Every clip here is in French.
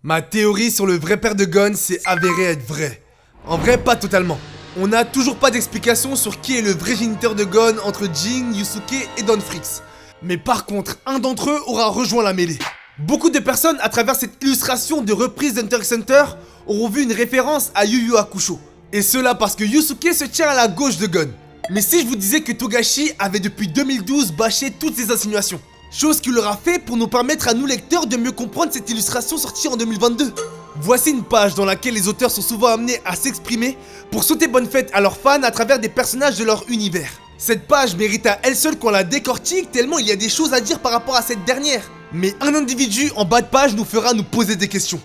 Ma théorie sur le vrai père de Gon s'est avérée être vraie. En vrai, pas totalement. On n'a toujours pas d'explication sur qui est le vrai géniteur de Gon entre Jin, Yusuke et Don Fricks. Mais par contre, un d'entre eux aura rejoint la mêlée. Beaucoup de personnes, à travers cette illustration de reprise d'Hunter x Hunter, auront vu une référence à Yu Yu Hakusho. Et cela parce que Yusuke se tient à la gauche de Gon. Mais si je vous disais que Togashi avait depuis 2012 bâché toutes ces insinuations, chose qu'il aura fait pour nous permettre à nous lecteurs de mieux comprendre cette illustration sortie en 2022. Voici une page dans laquelle les auteurs sont souvent amenés à s'exprimer pour souhaiter bonne fête à leurs fans à travers des personnages de leur univers. Cette page mérite à elle seule qu'on la décortique tellement il y a des choses à dire par rapport à cette dernière. Mais un individu en bas de page nous fera nous poser des questions.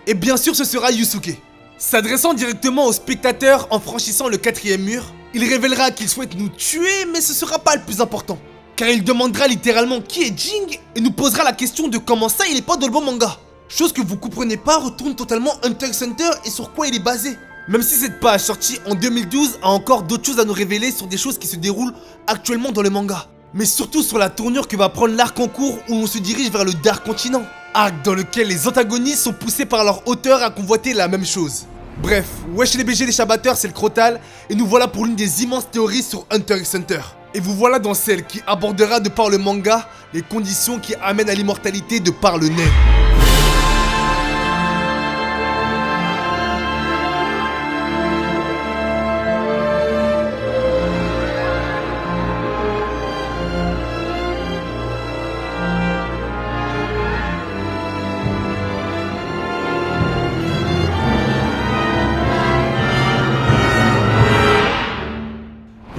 Et bien sûr ce sera Yusuke. S'adressant directement aux spectateurs en franchissant le 4e mur, il révélera qu'il souhaite nous tuer mais ce sera pas le plus important. Car il demandera littéralement qui est Jing et nous posera la question de comment ça il est pas dans le bon manga. Chose que vous comprenez pas retourne totalement Hunter x Hunter et sur quoi il est basé. Même si cette page sortie en 2012 a encore d'autres choses à nous révéler sur des choses qui se déroulent actuellement dans le manga. Mais surtout sur la tournure que va prendre l'arc en cours où on se dirige vers le Dark Continent. Arc dans lequel les antagonistes sont poussés par leur auteur à convoiter la même chose. Bref, wesh les BG les Shabatteurs, c'est le Crotal et nous voilà pour l'une des immenses théories sur Hunter x Hunter. Et vous voilà dans celle qui abordera de par le manga les conditions qui amènent à l'immortalité de par le Nen.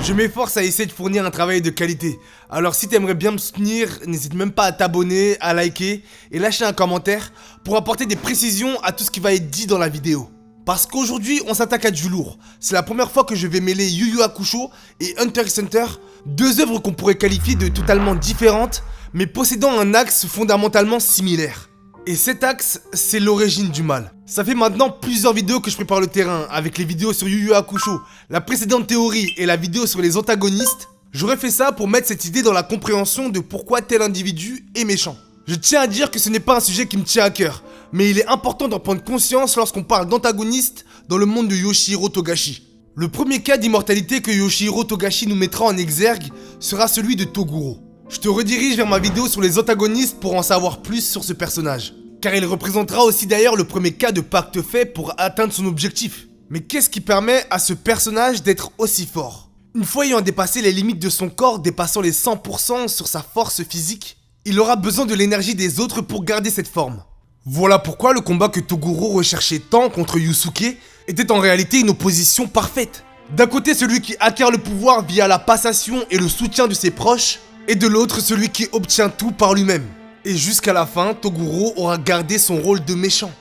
Je m'efforce à essayer de fournir un travail de qualité, alors si t'aimerais bien me soutenir, n'hésite même pas à t'abonner, à liker et lâcher un commentaire pour apporter des précisions à tout ce qui va être dit dans la vidéo. Parce qu'aujourd'hui on s'attaque à du lourd, c'est la première fois que je vais mêler Yu Yu Hakusho et Hunter x Hunter, deux œuvres qu'on pourrait qualifier de totalement différentes, mais possédant un axe fondamentalement similaire. Et cet axe, c'est l'origine du mal. Ça fait maintenant plusieurs vidéos que je prépare le terrain, avec les vidéos sur Yu Yu Hakusho, la précédente théorie et la vidéo sur les antagonistes. J'aurais fait ça pour mettre cette idée dans la compréhension de pourquoi tel individu est méchant. Je tiens à dire que ce n'est pas un sujet qui me tient à cœur, mais il est important d'en prendre conscience lorsqu'on parle d'antagonistes dans le monde de Yoshihiro Togashi. Le premier cas d'immortalité que Yoshihiro Togashi nous mettra en exergue sera celui de Toguro. Je te redirige vers ma vidéo sur les antagonistes pour en savoir plus sur ce personnage. Car il représentera aussi d'ailleurs le premier cas de pacte fait pour atteindre son objectif. Mais qu'est-ce qui permet à ce personnage d'être aussi fort? Une fois ayant dépassé les limites de son corps, dépassant les 100% sur sa force physique, il aura besoin de l'énergie des autres pour garder cette forme. Voilà pourquoi le combat que Toguro recherchait tant contre Yusuke était en réalité une opposition parfaite. D'un côté celui qui acquiert le pouvoir via la passation et le soutien de ses proches, et de l'autre celui qui obtient tout par lui-même. Et jusqu'à la fin, Toguro aura gardé son rôle de méchant.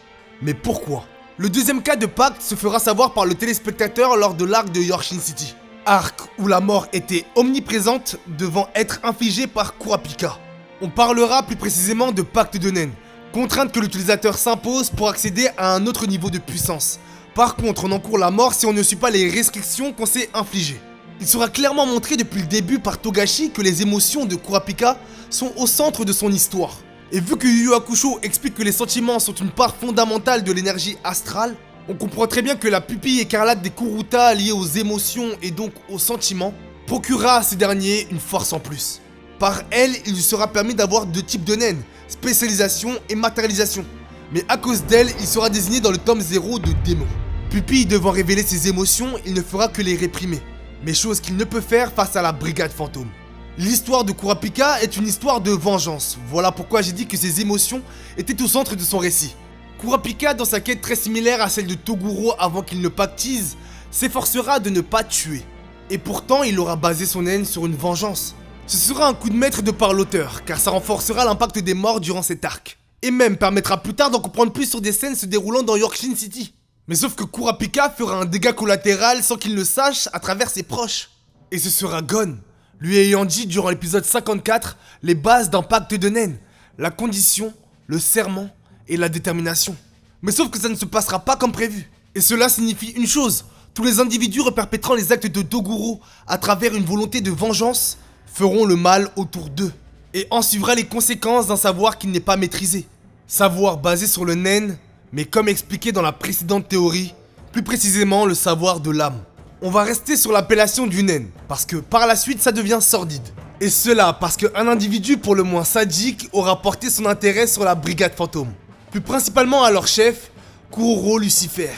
Mais pourquoi? Le deuxième cas de pacte se fera savoir par le téléspectateur lors de l'arc de Yorshin City. Arc où la mort était omniprésente devant être infligée par Kurapika. On parlera plus précisément de pacte de Nen, contrainte que l'utilisateur s'impose pour accéder à un autre niveau de puissance. Par contre, on encourt la mort si on ne suit pas les restrictions qu'on s'est infligées. Il sera clairement montré depuis le début par Togashi que les émotions de Kurapika sont au centre de son histoire. Et vu que Yu Yu Hakusho explique que les sentiments sont une part fondamentale de l'énergie astrale, on comprend très bien que la pupille écarlate des Kuruta liée aux émotions et donc aux sentiments procurera à ces derniers une force en plus. Par elle, il lui sera permis d'avoir deux types de Nen, spécialisation et matérialisation. Mais à cause d'elle, il sera désigné dans le tome 0 de démon. Pupille devant révéler ses émotions, il ne fera que les réprimer. Mais chose qu'il ne peut faire face à la brigade fantôme. L'histoire de Kurapika est une histoire de vengeance, voilà pourquoi j'ai dit que ses émotions étaient au centre de son récit. Kurapika, dans sa quête très similaire à celle de Toguro avant qu'il ne pactise, s'efforcera de ne pas tuer. Et pourtant, il aura basé son haine sur une vengeance. Ce sera un coup de maître de par l'auteur, car ça renforcera l'impact des morts durant cet arc. Et même permettra plus tard d'en comprendre plus sur des scènes se déroulant dans Yorshin City. Mais sauf que Kurapika fera un dégât collatéral sans qu'il le sache à travers ses proches. Et ce sera Gon, lui ayant dit durant l'épisode 54 les bases d'un pacte de Nen, la condition, le serment et la détermination. Mais sauf que ça ne se passera pas comme prévu. Et cela signifie une chose, tous les individus reperpétrant les actes de Toguro à travers une volonté de vengeance feront le mal autour d'eux. Et en suivra les conséquences d'un savoir qui n'est pas maîtrisé. Savoir basé sur le Nen, mais comme expliqué dans la précédente théorie, plus précisément le savoir de l'âme. On va rester sur l'appellation du nen, parce que par la suite ça devient sordide. Et cela parce qu'un individu pour le moins sadique aura porté son intérêt sur la brigade fantôme. Plus principalement à leur chef, Kuroro Lucifer.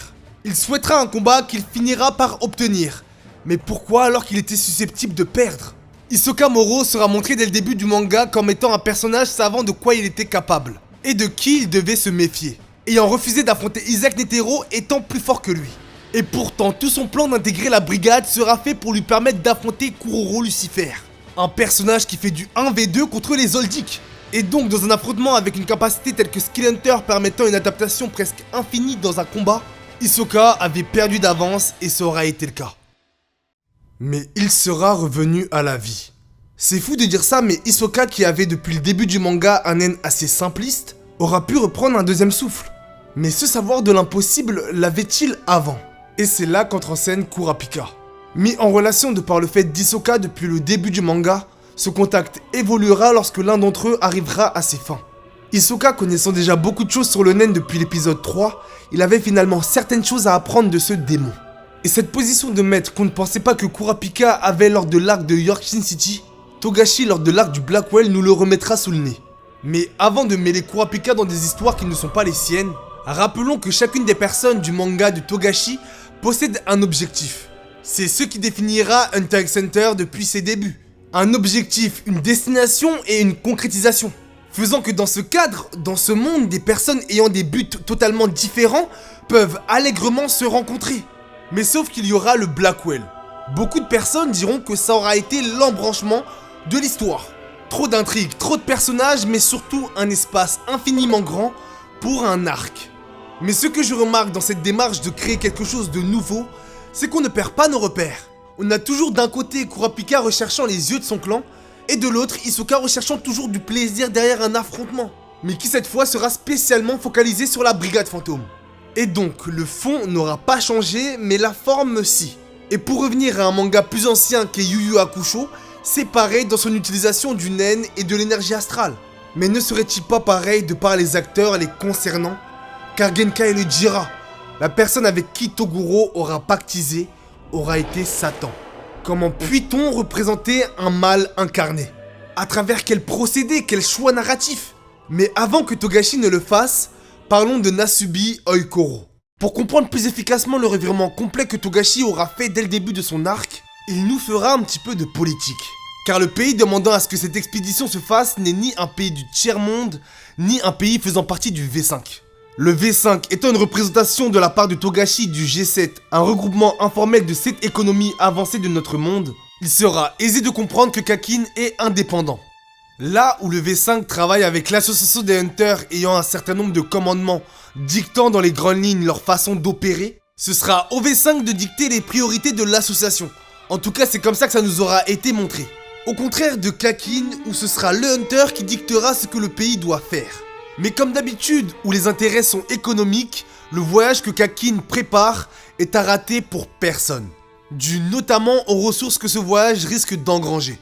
Il souhaitera un combat qu'il finira par obtenir. Mais pourquoi alors qu'il était susceptible de perdre? Hisoka Moro sera montré dès le début du manga comme étant un personnage savant de quoi il était capable, et de qui il devait se méfier, ayant refusé d'affronter Isaac Netero étant plus fort que lui. Et pourtant, tout son plan d'intégrer la brigade sera fait pour lui permettre d'affronter Kuroro Lucifer. Un personnage qui fait du 1v2 contre les Zoldyck. Et donc dans un affrontement avec une capacité telle que Skill Hunter permettant une adaptation presque infinie dans un combat, Hisoka avait perdu d'avance et ça aura été le cas. Mais il sera revenu à la vie. C'est fou de dire ça, mais Hisoka, qui avait depuis le début du manga un nen assez simpliste, aura pu reprendre un deuxième souffle. Mais ce savoir de l'impossible l'avait-il avant? Et c'est là qu'entre en scène Kurapika. Mis en relation de par le fait d'Hisoka depuis le début du manga, ce contact évoluera lorsque l'un d'entre eux arrivera à ses fins. Hisoka, connaissant déjà beaucoup de choses sur le nen depuis l'épisode 3, il avait finalement certaines choses à apprendre de ce démon. Et cette position de maître qu'on ne pensait pas que Kurapika avait lors de l'arc de Yorkshire City, Togashi lors de l'arc du Blackwell nous le remettra sous le nez. Mais avant de mêler Kurapika dans des histoires qui ne sont pas les siennes, rappelons que chacune des personnes du manga de Togashi possède un objectif. C'est ce qui définira Hunter x Hunter depuis ses débuts. Un objectif, une destination et une concrétisation. Faisant que dans ce cadre, dans ce monde, des personnes ayant des buts totalement différents peuvent allègrement se rencontrer. Mais sauf qu'il y aura le Blackwell. Beaucoup de personnes diront que ça aura été l'embranchement de l'histoire. Trop d'intrigues, trop de personnages, mais surtout un espace infiniment grand pour un arc. Mais ce que je remarque dans cette démarche de créer quelque chose de nouveau, c'est qu'on ne perd pas nos repères. On a toujours d'un côté Kurapika recherchant les yeux de son clan, et de l'autre Hisoka recherchant toujours du plaisir derrière un affrontement, mais qui cette fois sera spécialement focalisé sur la brigade fantôme. Et donc, le fond n'aura pas changé, mais la forme si. Et pour revenir à un manga plus ancien qu'est Yu Yu Hakusho, c'est pareil dans son utilisation du nen et de l'énergie astrale. Mais ne serait-il pas pareil de par les acteurs les concernant? Car Genkai le dira, la personne avec qui Toguro aura pactisé aura été Satan. Comment puis-on représenter un mal incarné? À travers quel procédé, quel choix narratif? Mais avant que Togashi ne le fasse, parlons de Nasubi Oikoro. Pour comprendre plus efficacement le revirement complet que Togashi aura fait dès le début de son arc, il nous fera un petit peu de politique. Car le pays demandant à ce que cette expédition se fasse n'est ni un pays du tiers-monde, ni un pays faisant partie du V5. Le V5 étant une représentation de la part de Togashi du G7, un regroupement informel de 7 économies avancées de notre monde, il sera aisé de comprendre que Kakin est indépendant. Là où le V5 travaille avec l'association des Hunters ayant un certain nombre de commandements dictant dans les grandes lignes leur façon d'opérer, ce sera au V5 de dicter les priorités de l'association. En tout cas, c'est comme ça que ça nous aura été montré. Au contraire de Kakin, où ce sera le Hunter qui dictera ce que le pays doit faire. Mais comme d'habitude, où les intérêts sont économiques, le voyage que Kakin prépare est à rater pour personne. Dû notamment aux ressources que ce voyage risque d'engranger.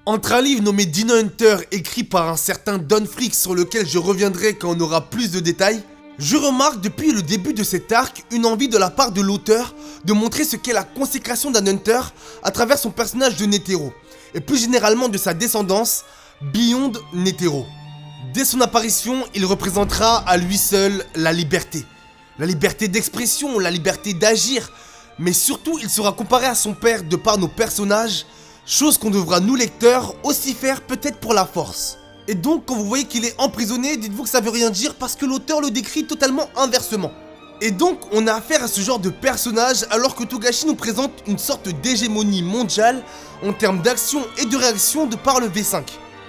Entre un livre nommé Dino Hunter écrit par un certain Don Flick sur lequel je reviendrai quand on aura plus de détails, je remarque depuis le début de cet arc une envie de la part de l'auteur de montrer ce qu'est la consécration d'un Hunter à travers son personnage de Netero, et plus généralement de sa descendance, Beyond Netero. Dès son apparition, il représentera à lui seul la liberté. La liberté d'expression, la liberté d'agir, mais surtout il sera comparé à son père de par nos personnages, chose qu'on devra nous lecteurs aussi faire peut-être pour la force. Et donc quand vous voyez qu'il est emprisonné, dites-vous que ça veut rien dire parce que l'auteur le décrit totalement inversement. Et donc on a affaire à ce genre de personnage alors que Togashi nous présente une sorte d'hégémonie mondiale en termes d'action et de réaction de par le V5,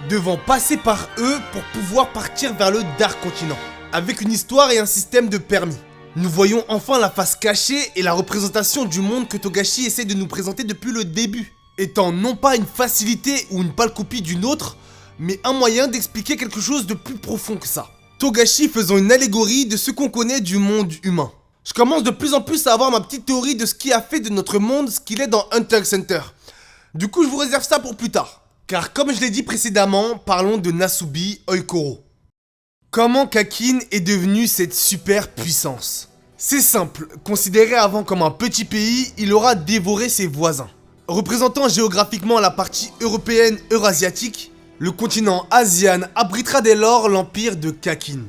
devant passer par eux pour pouvoir partir vers le Dark Continent, avec une histoire et un système de permis. Nous voyons enfin la face cachée et la représentation du monde que Togashi essaie de nous présenter depuis le début, étant non pas une facilité ou une pâle copie d'une autre, mais un moyen d'expliquer quelque chose de plus profond que ça. Togashi faisant une allégorie de ce qu'on connaît du monde humain. Je commence de plus en plus à avoir ma petite théorie de ce qui a fait de notre monde ce qu'il est dans Hunter x Hunter. Du coup je vous réserve ça pour plus tard. Car comme je l'ai dit précédemment, parlons de Nasubi Oikoro. Comment Kakin est devenu cette super puissance? C'est simple, considéré avant comme un petit pays, il aura dévoré ses voisins. Représentant géographiquement la partie européenne eurasiatique, le continent Asian abritera dès lors l'empire de Kakin.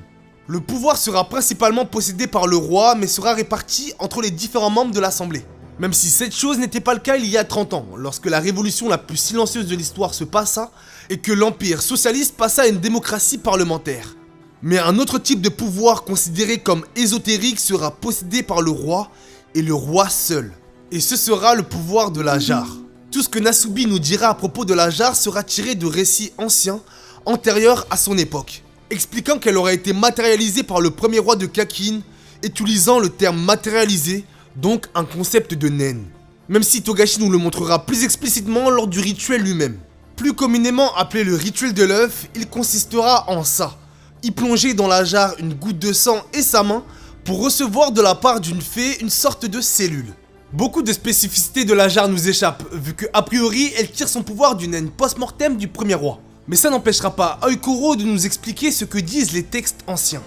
Le pouvoir sera principalement possédé par le roi, mais sera réparti entre les différents membres de l'Assemblée. Même si cette chose n'était pas le cas il y a 30 ans, lorsque la révolution la plus silencieuse de l'histoire se passa, et que l'empire socialiste passa à une démocratie parlementaire. Mais un autre type de pouvoir considéré comme ésotérique sera possédé par le roi, et le roi seul. Et ce sera le pouvoir de la jarre. Tout ce que Nasubi nous dira à propos de la jarre sera tiré de récits anciens, antérieurs à son époque, expliquant qu'elle aurait été matérialisée par le premier roi de Kakin, utilisant le terme matérialisé, donc un concept de naine. Même si Togashi nous le montrera plus explicitement lors du rituel lui-même. Plus communément appelé le rituel de l'œuf, il consistera en ça. Y plonger dans la jarre une goutte de sang et sa main pour recevoir de la part d'une fée une sorte de cellule. Beaucoup de spécificités de la jarre nous échappent, vu que a priori elle tire son pouvoir d'une haine post-mortem du premier roi. Mais ça n'empêchera pas Oikoro de nous expliquer ce que disent les textes anciens.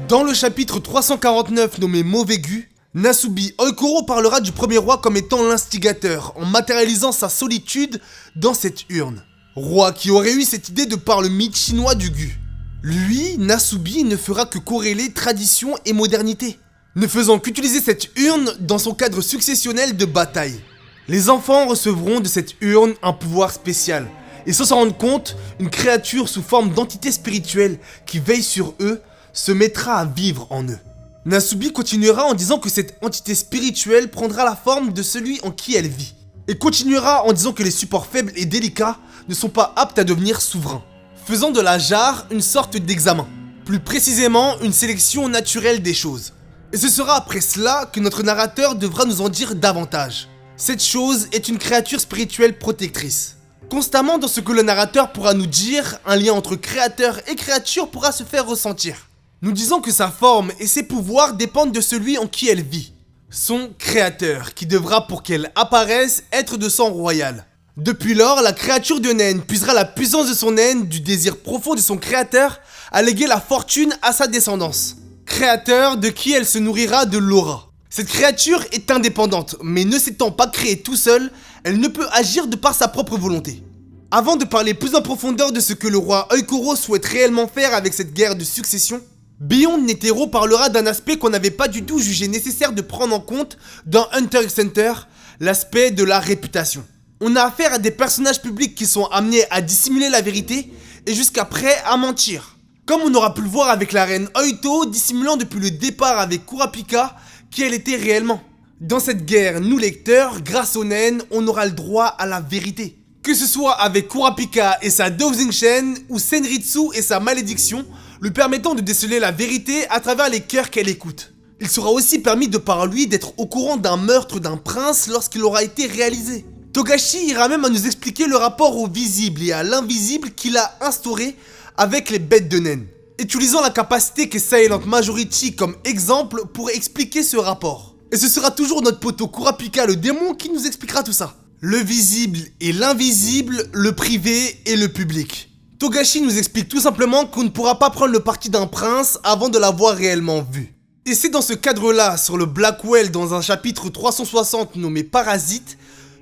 Dans le chapitre 349 nommé Mauvais Gu, Nasubi Oikoro parlera du premier roi comme étant l'instigateur, en matérialisant sa solitude dans cette urne. Roi qui aurait eu cette idée de par le mythe chinois du Gu. Lui, Nasubi, ne fera que corréler tradition et modernité, ne faisant qu'utiliser cette urne dans son cadre successionnel de bataille. Les enfants recevront de cette urne un pouvoir spécial, et sans s'en rendre compte, une créature sous forme d'entité spirituelle qui veille sur eux se mettra à vivre en eux. Nasubi continuera en disant que cette entité spirituelle prendra la forme de celui en qui elle vit, et continuera en disant que les supports faibles et délicats ne sont pas aptes à devenir souverains, faisant de la jarre une sorte d'examen, plus précisément une sélection naturelle des choses. Et ce sera après cela que notre narrateur devra nous en dire davantage. Cette chose est une créature spirituelle protectrice. Constamment dans ce que le narrateur pourra nous dire, un lien entre créateur et créature pourra se faire ressentir. Nous disons que sa forme et ses pouvoirs dépendent de celui en qui elle vit. Son créateur, qui devra pour qu'elle apparaisse être de sang royal. Depuis lors, la créature de naine puisera la puissance de son naine, du désir profond de son créateur, à léguer la fortune à sa descendance. Créateur de qui elle se nourrira de l'aura. Cette créature est indépendante, mais ne s'étant pas créée tout seul, elle ne peut agir de par sa propre volonté. Avant de parler plus en profondeur de ce que le roi Oikoro souhaite réellement faire avec cette guerre de succession, Beyond Netero parlera d'un aspect qu'on n'avait pas du tout jugé nécessaire de prendre en compte dans Hunter x Hunter, l'aspect de la réputation. On a affaire à des personnages publics qui sont amenés à dissimuler la vérité et jusqu'à prêt à mentir. Comme on aura pu le voir avec la reine Oito dissimulant depuis le départ avec Kurapika qui elle était réellement. Dans cette guerre, nous lecteurs, grâce aux naines, on aura le droit à la vérité. Que ce soit avec Kurapika et sa Doujinchen ou Senritsu et sa malédiction, lui permettant de déceler la vérité à travers les cœurs qu'elle écoute. Il sera aussi permis de par lui d'être au courant d'un meurtre d'un prince lorsqu'il aura été réalisé. Togashi ira même à nous expliquer le rapport au visible et à l'invisible qu'il a instauré avec les bêtes de naine, utilisant la capacité qu'est Silent Majority comme exemple pour expliquer ce rapport. Et ce sera toujours notre poteau Kurapika le démon qui nous expliquera tout ça. Le visible et l'invisible, le privé et le public. Togashi nous explique tout simplement qu'on ne pourra pas prendre le parti d'un prince avant de l'avoir réellement vu. Et c'est dans ce cadre-là, sur le Blackwell dans un chapitre 360 nommé Parasite,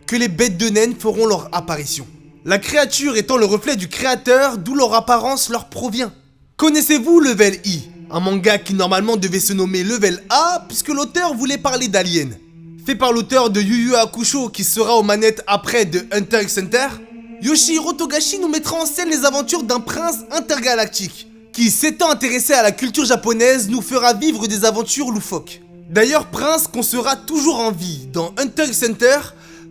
que les bêtes de naine feront leur apparition. La créature étant le reflet du créateur, d'où leur apparence leur provient. Connaissez-vous Level I, un manga qui normalement devait se nommer Level A puisque l'auteur voulait parler d'aliens. Fait par l'auteur de Yu Yu Hakusho qui sera aux manettes après de Hunter x Hunter, Yoshihiro Togashi nous mettra en scène les aventures d'un prince intergalactique qui, s'étant intéressé à la culture japonaise, nous fera vivre des aventures loufoques. D'ailleurs, prince qu'on sera toujours en vie dans Hunter x Hunter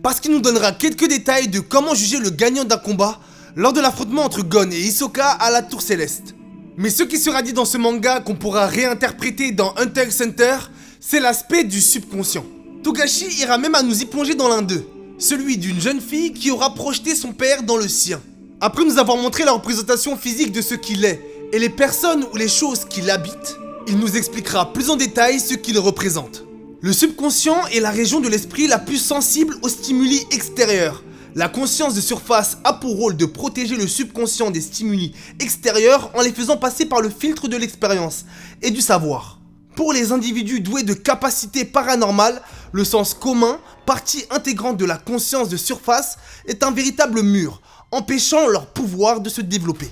parce qu'il nous donnera quelques détails de comment juger le gagnant d'un combat lors de l'affrontement entre Gon et Hisoka à la Tour Céleste. Mais ce qui sera dit dans ce manga qu'on pourra réinterpréter dans Hunter x Hunter, c'est l'aspect du subconscient. Togashi ira même à nous y plonger dans l'un d'eux, celui d'une jeune fille qui aura projeté son père dans le sien. Après nous avoir montré la représentation physique de ce qu'il est et les personnes ou les choses qui l'habitent, il nous expliquera plus en détail ce qu'il représente. Le subconscient est la région de l'esprit la plus sensible aux stimuli extérieurs, La conscience de surface a pour rôle de protéger le subconscient des stimuli extérieurs en les faisant passer par le filtre de l'expérience et du savoir. Pour les individus doués de capacités paranormales, le sens commun, partie intégrante de la conscience de surface, est un véritable mur, empêchant leur pouvoir de se développer.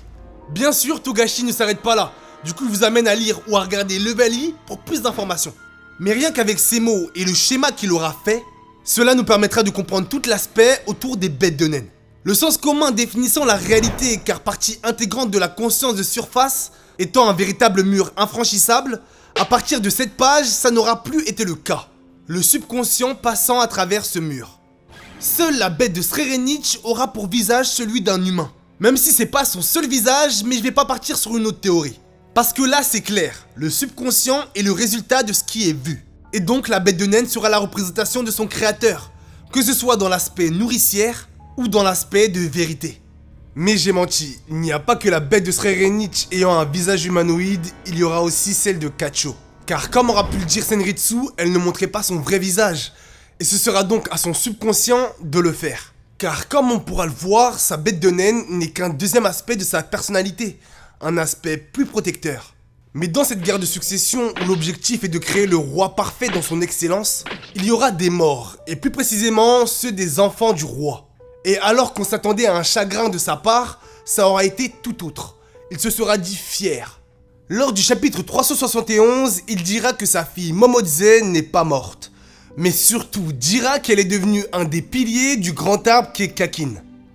Bien sûr, Togashi ne s'arrête pas là, du coup il vous amène à lire ou à regarder Level pour plus d'informations. Mais rien qu'avec ces mots et le schéma qu'il aura fait, cela nous permettra de comprendre tout l'aspect autour des bêtes de naine. Le sens commun définissant la réalité car partie intégrante de la conscience de surface, étant un véritable mur infranchissable, à partir de cette page, ça n'aura plus été le cas. Le subconscient passant à travers ce mur. Seule la bête de Srerenich aura pour visage celui d'un humain. Même si c'est pas son seul visage, mais je vais pas partir sur une autre théorie. Parce que là c'est clair, le subconscient est le résultat de ce qui est vu. Et donc la bête de naine sera la représentation de son créateur, que ce soit dans l'aspect nourricière ou dans l'aspect de vérité. Mais j'ai menti, il n'y a pas que la bête de Srerenich ayant un visage humanoïde, il y aura aussi celle de Kacho. Car comme aura pu le dire Senritsu, elle ne montrait pas son vrai visage. Et ce sera donc à son subconscient de le faire. Car comme on pourra le voir, sa bête de naine n'est qu'un deuxième aspect de sa personnalité, un aspect plus protecteur. Mais dans cette guerre de succession où l'objectif est de créer le roi parfait dans son excellence, il y aura des morts, et plus précisément ceux des enfants du roi. Et alors qu'on s'attendait à un chagrin de sa part, ça aura été tout autre. Il se sera dit fier. Lors du chapitre 371, il dira que sa fille Momodze n'est pas morte. Mais surtout dira qu'elle est devenue un des piliers du grand arbre qu'est Kakin.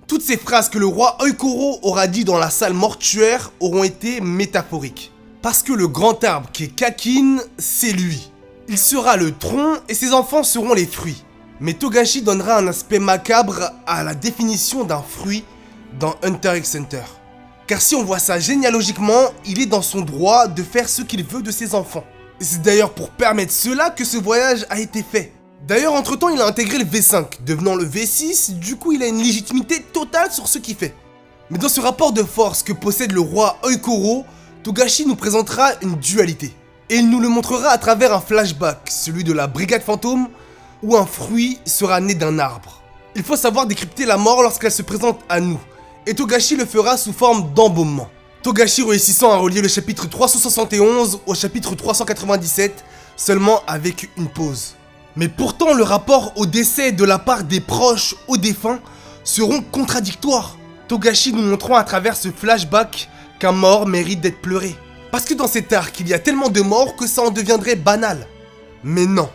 Toutes ces phrases que le roi Oikoro aura dit dans la salle mortuaire auront été métaphoriques. Parce que le grand arbre qu'est Kakin, c'est lui. Il sera le tronc et ses enfants seront les fruits. Mais Togashi donnera un aspect macabre à la définition d'un fruit dans Hunter x Hunter. Car si on voit ça généalogiquement, il est dans son droit de faire ce qu'il veut de ses enfants. Et c'est d'ailleurs pour permettre cela que ce voyage a été fait. D'ailleurs, entre temps, il a intégré le V5, devenant le V6, du coup il a une légitimité totale sur ce qu'il fait. Mais dans ce rapport de force que possède le roi Oikoro, Togashi nous présentera une dualité. Et il nous le montrera à travers un flashback, celui de la brigade fantôme, où un fruit sera né d'un arbre. Il faut savoir décrypter la mort lorsqu'elle se présente à nous, et Togashi le fera sous forme d'embaumement. Togashi réussissant à relier le chapitre 371 au chapitre 397, seulement avec une pause. Mais pourtant le rapport au décès de la part des proches aux défunts seront contradictoires. Togashi nous montrant à travers ce flashback qu'un mort mérite d'être pleuré. Parce que dans cet arc, il y a tellement de morts que ça en deviendrait banal. Mais non.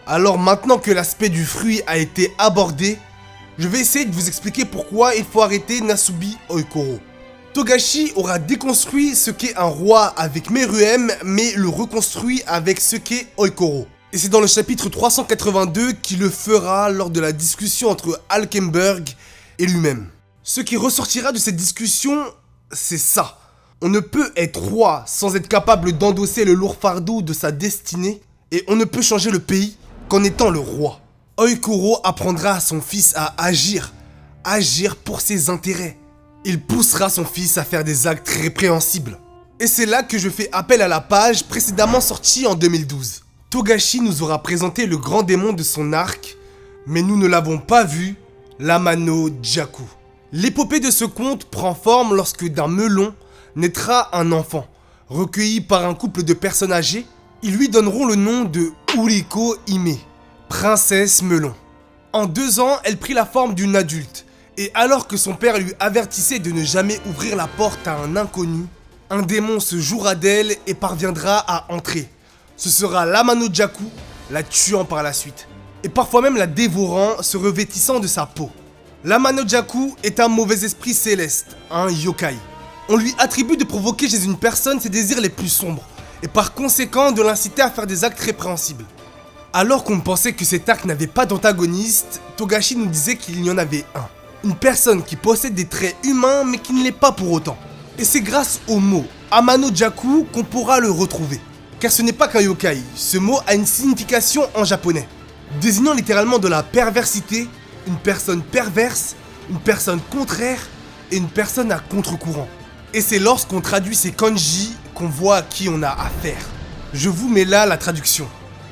Alors maintenant que l'aspect du fruit a été abordé, je vais essayer de vous expliquer pourquoi il faut arrêter Nasubi Oikoro. Togashi aura déconstruit ce qu'est un roi avec Meruem, mais le reconstruit avec ce qu'est Oikoro. Et c'est dans le chapitre 382 qu'il le fera lors de la discussion entre Alkenberg et lui-même. Ce qui ressortira de cette discussion, c'est ça. On ne peut être roi sans être capable d'endosser le lourd fardeau de sa destinée, et on ne peut changer le pays qu'en étant le roi. Oikoro apprendra à son fils à agir pour ses intérêts. Il poussera son fils à faire des actes répréhensibles. Et c'est là que je fais appel à la page précédemment sortie en 2012. Togashi nous aura présenté le grand démon de son arc, mais nous ne l'avons pas vu, l'Amano Jaku. L'épopée de ce conte prend forme lorsque d'un melon naîtra un enfant. Recueilli par un couple de personnes âgées, ils lui donneront le nom de Uriko Hime, princesse melon. En 2 ans, elle prit la forme d'une adulte, et alors que son père lui avertissait de ne jamais ouvrir la porte à un inconnu, un démon se jouera d'elle et parviendra à entrer. Ce sera l'Amano Jaku, la tuant par la suite, et parfois même la dévorant, se revêtissant de sa peau. L'Amano Jaku est un mauvais esprit céleste, un yokai. On lui attribue de provoquer chez une personne ses désirs les plus sombres, et par conséquent de l'inciter à faire des actes répréhensibles. Alors qu'on pensait que cet arc n'avait pas d'antagoniste, Togashi nous disait qu'il y en avait un. Une personne qui possède des traits humains mais qui ne l'est pas pour autant. Et c'est grâce au mot Amano Jaku qu'on pourra le retrouver. Car ce n'est pas qu'un yokai, ce mot a une signification en japonais, désignant littéralement de la perversité, une personne perverse, une personne contraire et une personne à contre-courant. Et c'est lorsqu'on traduit ces kanji qu'on voit à qui on a affaire. Je vous mets là la traduction.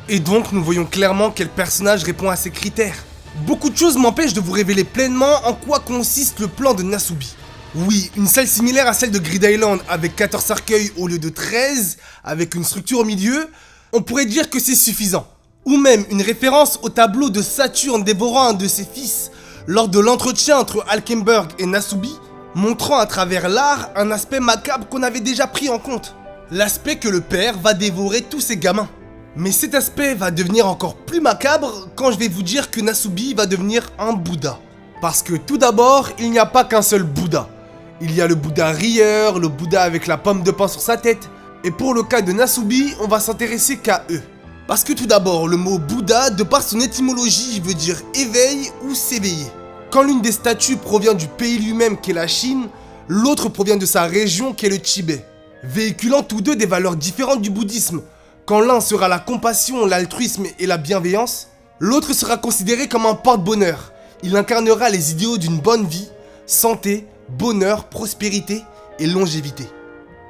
Et donc nous voyons clairement quel personnage répond à ces critères. Beaucoup de choses m'empêchent de vous révéler pleinement en quoi consiste le plan de Nasubi. Oui, une salle similaire à celle de Grid Island avec 14 cercueils au lieu de 13, avec une structure au milieu, on pourrait dire que c'est suffisant. Ou même une référence au tableau de Saturne dévorant un de ses fils lors de l'entretien entre Alkenberg et Nasubi, montrant à travers l'art un aspect macabre qu'on avait déjà pris en compte. L'aspect que le père va dévorer tous ses gamins. Mais cet aspect va devenir encore plus macabre quand je vais vous dire que Nasubi va devenir un Bouddha. Parce que tout d'abord, il n'y a pas qu'un seul Bouddha. Il y a le Bouddha rieur, le Bouddha avec la pomme de pain sur sa tête. Et pour le cas de Nasubi, on va s'intéresser qu'à eux. Parce que tout d'abord, le mot Bouddha, de par son étymologie, veut dire éveil ou s'éveiller. Quand l'une des statues provient du pays lui-même qui est la Chine, l'autre provient de sa région qui est le Tibet, véhiculant tous deux des valeurs différentes du bouddhisme. Quand l'un sera la compassion, l'altruisme et la bienveillance, l'autre sera considéré comme un porte-bonheur. Il incarnera les idéaux d'une bonne vie, santé, bonheur, prospérité et longévité.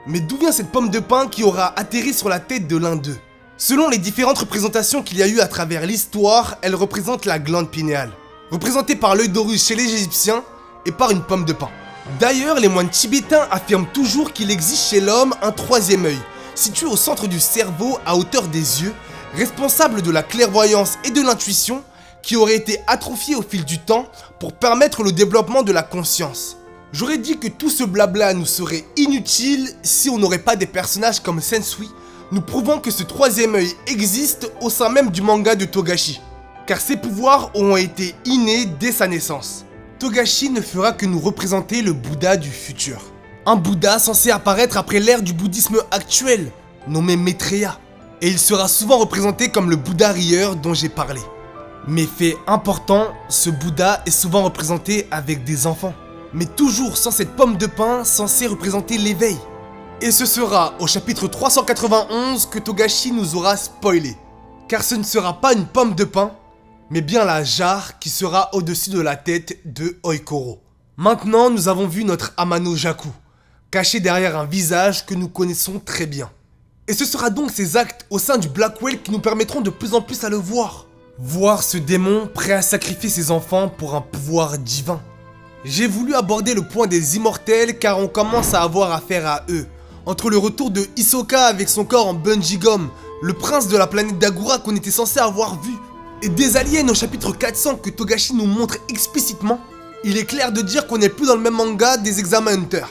Mais d'où vient cette pomme de pain qui aura atterri sur la tête de l'un d'eux? Selon les différentes représentations qu'il y a eu à travers l'histoire, elle représente la glande pinéale, représentée par l'œil d'Horus chez les Égyptiens et par une pomme de pain. D'ailleurs, les moines tibétains affirment toujours qu'il existe chez l'homme un troisième œil, situé au centre du cerveau à hauteur des yeux, responsable de la clairvoyance et de l'intuition, qui aurait été atrophié au fil du temps pour permettre le développement de la conscience. J'aurais dit que tout ce blabla nous serait inutile si on n'aurait pas des personnages comme Sensui, nous prouvant que ce troisième œil existe au sein même du manga de Togashi, car ses pouvoirs auront été innés dès sa naissance. Togashi ne fera que nous représenter le Bouddha du futur. Un Bouddha censé apparaître après l'ère du bouddhisme actuel, nommé Maitreya, et il sera souvent représenté comme le Bouddha rieur dont j'ai parlé. Mais fait important, ce Bouddha est souvent représenté avec des enfants, mais toujours sans cette pomme de pain censée représenter l'éveil. Et ce sera au chapitre 391 que Togashi nous aura spoilé. Car ce ne sera pas une pomme de pain, mais bien la jarre qui sera au-dessus de la tête de Oikoro. Maintenant, nous avons vu notre Amano Jaku, caché derrière un visage que nous connaissons très bien. Et ce sera donc ces actes au sein du Blackwell qui nous permettront de plus en plus à le voir. Voir ce démon prêt à sacrifier ses enfants pour un pouvoir divin. J'ai voulu aborder le point des immortels car on commence à avoir affaire à eux. Entre le retour de Hisoka avec son corps en bungee gum, le prince de la planète d'Agura qu'on était censé avoir vu, et des aliens au chapitre 400 que Togashi nous montre explicitement, il est clair de dire qu'on n'est plus dans le même manga des Exam Hunter.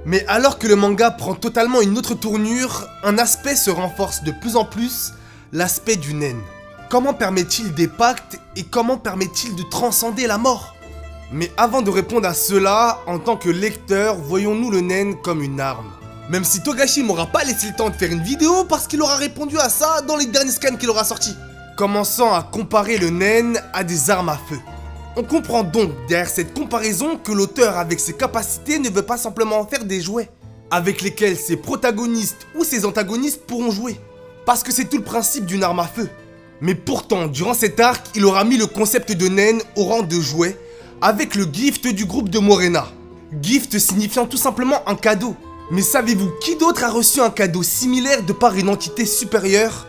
Mais alors que le manga prend totalement une autre tournure, un aspect se renforce de plus en plus, l'aspect du naine. Comment permet-il des pactes et comment permet-il de transcender la mort? Mais avant de répondre à cela, en tant que lecteur, voyons-nous le naine comme une arme. Même si Togashi m'aura pas laissé le temps de faire une vidéo parce qu'il aura répondu à ça dans les derniers scans qu'il aura sortis. Commençant à comparer le naine à des armes à feu. On comprend donc derrière cette comparaison que l'auteur avec ses capacités ne veut pas simplement en faire des jouets, avec lesquels ses protagonistes ou ses antagonistes pourront jouer. Parce que c'est tout le principe d'une arme à feu. Mais pourtant, durant cet arc, il aura mis le concept de naine au rang de jouet, avec le gift du groupe de Morena. Gift signifiant tout simplement un cadeau. Mais savez-vous qui d'autre a reçu un cadeau similaire de par une entité supérieure?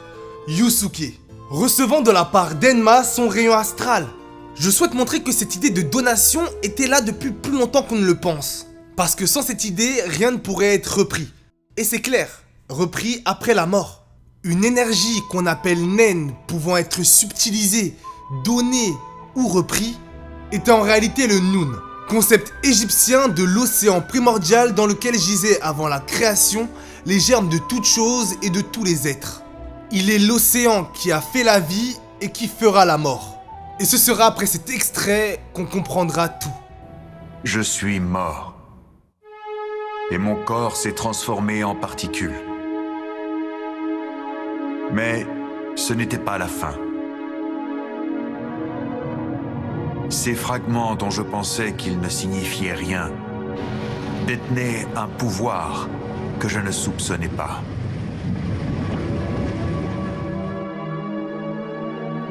Yusuke, recevant de la part d'Enma son rayon astral. Je souhaite montrer que cette idée de donation était là depuis plus longtemps qu'on ne le pense. Parce que sans cette idée, rien ne pourrait être repris. Et c'est clair, repris après la mort. Une énergie qu'on appelle naine pouvant être subtilisée, donnée ou repris, est en réalité le Nun. Concept égyptien de l'océan primordial dans lequel gisaient avant la création les germes de toutes choses et de tous les êtres. Il est l'océan qui a fait la vie et qui fera la mort. Et ce sera après cet extrait qu'on comprendra tout. Je suis mort. Et mon corps s'est transformé en particules. Mais ce n'était pas la fin. Ces fragments dont je pensais qu'ils ne signifiaient rien détenaient un pouvoir que je ne soupçonnais pas.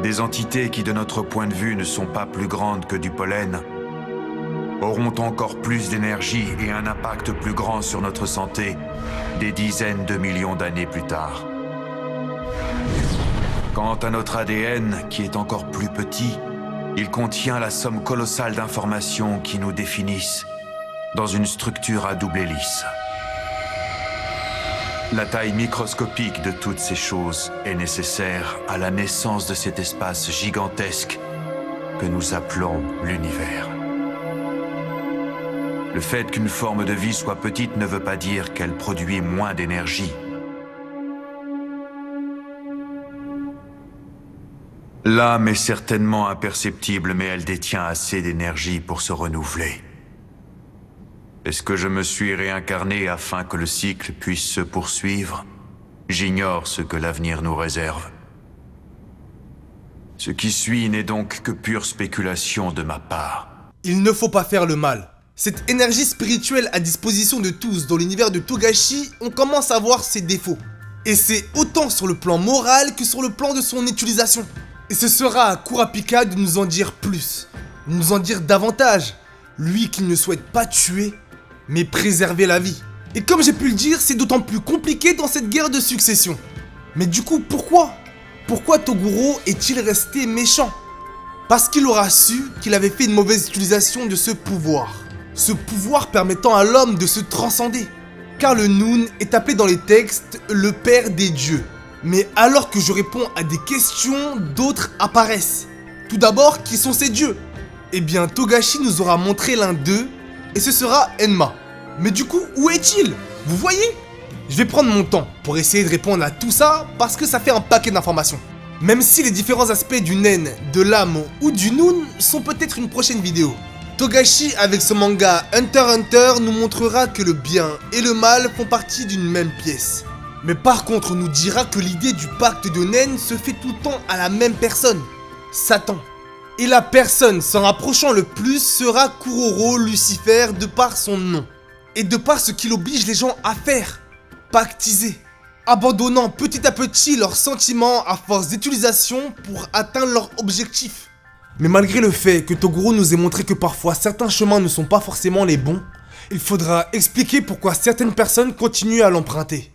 Des entités qui, de notre point de vue, ne sont pas plus grandes que du pollen, auront encore plus d'énergie et un impact plus grand sur notre santé des dizaines de millions d'années plus tard. Quant à notre ADN, qui est encore plus petit, Il contient la somme colossale d'informations qui nous définissent dans une structure à double hélice. La taille microscopique de toutes ces choses est nécessaire à la naissance de cet espace gigantesque que nous appelons l'univers. Le fait qu'une forme de vie soit petite ne veut pas dire qu'elle produit moins d'énergie. L'âme est certainement imperceptible, mais elle détient assez d'énergie pour se renouveler. Est-ce que je me suis réincarné afin que le cycle puisse se poursuivre? J'ignore ce que l'avenir nous réserve. Ce qui suit n'est donc que pure spéculation de ma part. Il ne faut pas faire le mal. Cette énergie spirituelle à disposition de tous dans l'univers de Togashi, on commence à voir ses défauts. Et c'est autant sur le plan moral que sur le plan de son utilisation. Et ce sera à Kurapika de nous en dire plus, de nous en dire davantage. Lui qui ne souhaite pas tuer, mais préserver la vie. Et comme j'ai pu le dire, c'est d'autant plus compliqué dans cette guerre de succession. Mais du coup, pourquoi? Pourquoi Toguro est-il resté méchant? Parce qu'il aura su qu'il avait fait une mauvaise utilisation de ce pouvoir. Ce pouvoir permettant à l'homme de se transcender. Car le Noon est appelé dans les textes le père des dieux. Mais alors que je réponds à des questions, d'autres apparaissent. Tout d'abord, qui sont ces dieux? Eh bien, Togashi nous aura montré l'un d'eux, et ce sera Enma. Mais du coup, où est-il? Vous voyez? Je vais prendre mon temps pour essayer de répondre à tout ça, parce que ça fait un paquet d'informations. Même si les différents aspects du Nen, de l'âme ou du Noon sont peut-être une prochaine vidéo. Togashi, avec son manga Hunter x Hunter, nous montrera que le bien et le mal font partie d'une même pièce. Mais par contre, nous dira que l'idée du pacte de Nen se fait tout le temps à la même personne, Satan. Et la personne s'en rapprochant le plus sera Kuroro Lucifer de par son nom. Et de par ce qu'il oblige les gens à faire, pactiser, abandonnant petit à petit leurs sentiments à force d'utilisation pour atteindre leur objectif. Mais malgré le fait que Toguro nous ait montré que parfois certains chemins ne sont pas forcément les bons, il faudra expliquer pourquoi certaines personnes continuent à l'emprunter.